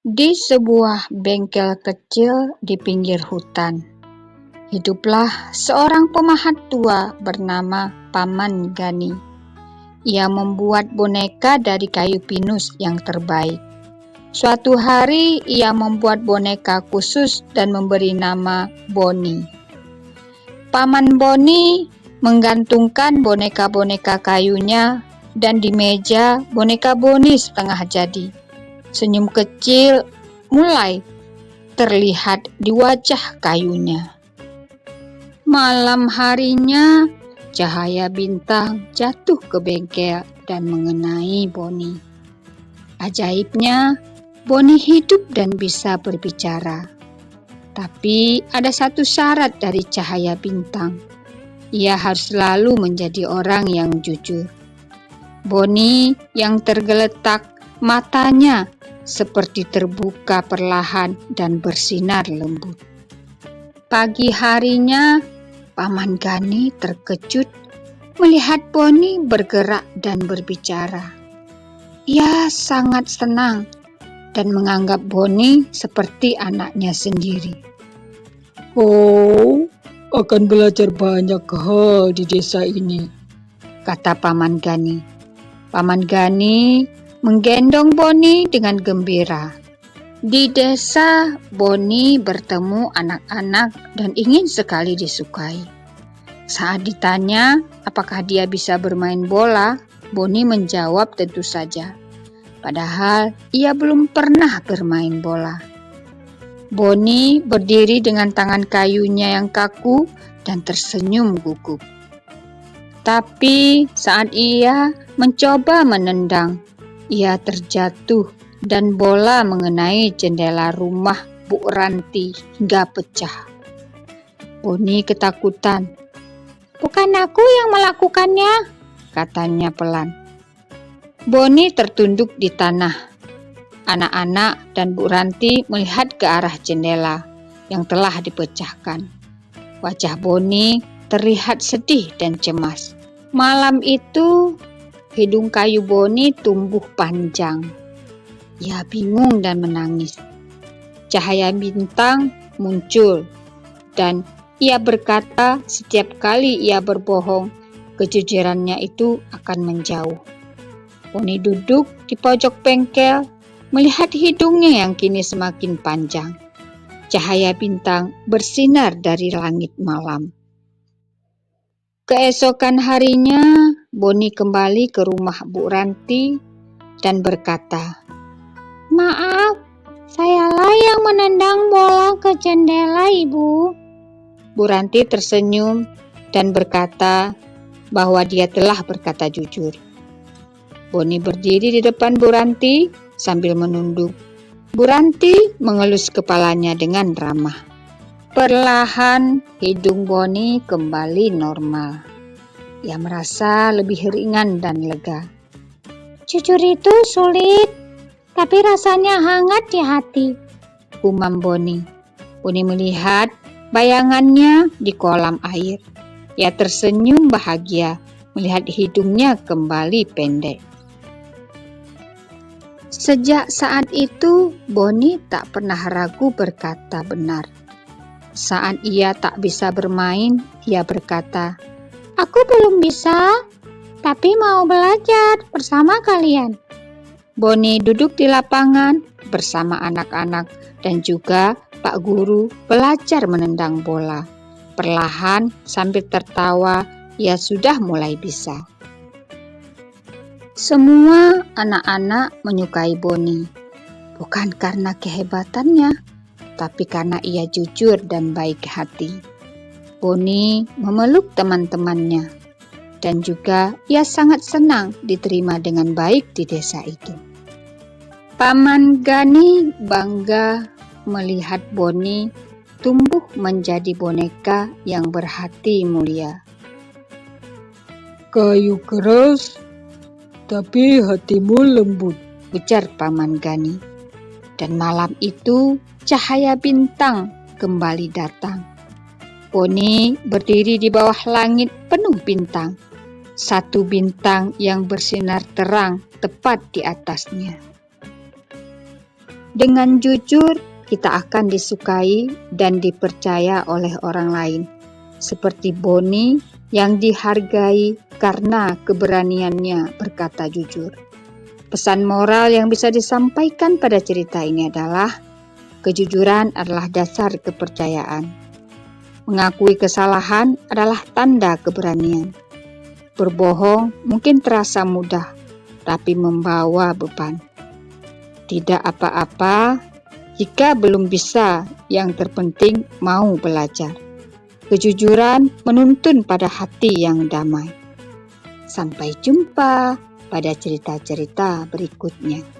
Di sebuah bengkel kecil di pinggir hutan, hiduplah seorang pemahat tua bernama Paman Gani. Ia membuat boneka dari kayu pinus yang terbaik. Suatu hari ia membuat boneka khusus dan memberi nama Boni. Paman Boni menggantungkan boneka-boneka kayunya dan di meja boneka Boni setengah jadi. Senyum kecil mulai terlihat di wajah kayunya. Malam harinya, cahaya bintang jatuh ke bengkel dan mengenai Boni. Ajaibnya, Boni hidup dan bisa berbicara. Tapi ada satu syarat dari cahaya bintang. Ia harus selalu menjadi orang yang jujur. Boni yang tergeletak, matanya seperti terbuka perlahan dan bersinar lembut. Pagi harinya, Paman Gani terkejut melihat Boni bergerak dan berbicara. Ia sangat senang dan menganggap Boni seperti anaknya sendiri. "Kau akan belajar banyak hal di desa ini," kata Paman Gani. Paman Gani menggendong Boni dengan gembira. Di desa, Boni bertemu anak-anak dan ingin sekali disukai. Saat ditanya apakah dia bisa bermain bola, Boni menjawab tentu saja. Padahal ia belum pernah bermain bola. Boni berdiri dengan tangan kayunya yang kaku dan tersenyum gugup. Tapi saat ia mencoba menendang, ia terjatuh dan bola mengenai jendela rumah Bu Ranti hingga pecah. Boni ketakutan. "Bukan aku yang melakukannya," katanya pelan. Boni tertunduk di tanah. Anak-anak dan Bu Ranti melihat ke arah jendela yang telah dipecahkan. Wajah Boni terlihat sedih dan cemas. Malam itu, hidung kayu Boni tumbuh panjang. Ia bingung dan menangis. Cahaya bintang muncul dan ia berkata setiap kali ia berbohong, kejujurannya itu akan menjauh. Boni duduk di pojok bengkel, melihat hidungnya yang kini semakin panjang. Cahaya bintang bersinar dari langit malam. Keesokan harinya, Boni kembali ke rumah Bu Ranti dan berkata, "Maaf, sayalah yang menendang bola ke jendela, Ibu." Bu Ranti tersenyum dan berkata bahwa dia telah berkata jujur. Boni berdiri di depan Bu Ranti sambil menunduk. Bu Ranti mengelus kepalanya dengan ramah. Perlahan hidung Boni kembali normal. Ia merasa lebih ringan dan lega. "Jujur itu sulit, tapi rasanya hangat di hati," gumam Boni. Boni melihat bayangannya di kolam air. Ia tersenyum bahagia melihat hidungnya kembali pendek. Sejak saat itu, Boni tak pernah ragu berkata benar. Saat ia tak bisa bermain, ia berkata, "Aku belum bisa, tapi mau belajar bersama kalian." Boni duduk di lapangan bersama anak-anak dan juga Pak Guru belajar menendang bola. Perlahan sambil tertawa, ia sudah mulai bisa. Semua anak-anak menyukai Boni, bukan karena kehebatannya, tapi karena ia jujur dan baik hati. Boni memeluk teman-temannya, dan juga ia sangat senang diterima dengan baik di desa itu. Paman Gani bangga melihat Boni tumbuh menjadi boneka yang berhati mulia. "Kayu keras, tapi hatimu lembut," ujar Paman Gani. Dan malam itu cahaya bintang kembali datang. Boni berdiri di bawah langit penuh bintang. Satu bintang yang bersinar terang tepat di atasnya. Dengan jujur, kita akan disukai dan dipercaya oleh orang lain, seperti Boni yang dihargai karena keberaniannya berkata jujur. Pesan moral yang bisa disampaikan pada cerita ini adalah kejujuran adalah dasar kepercayaan. Mengakui kesalahan adalah tanda keberanian. Berbohong mungkin terasa mudah, tapi membawa beban. Tidak apa-apa jika belum bisa, yang terpenting mau belajar. Kejujuran menuntun pada hati yang damai. Sampai jumpa pada cerita-cerita berikutnya.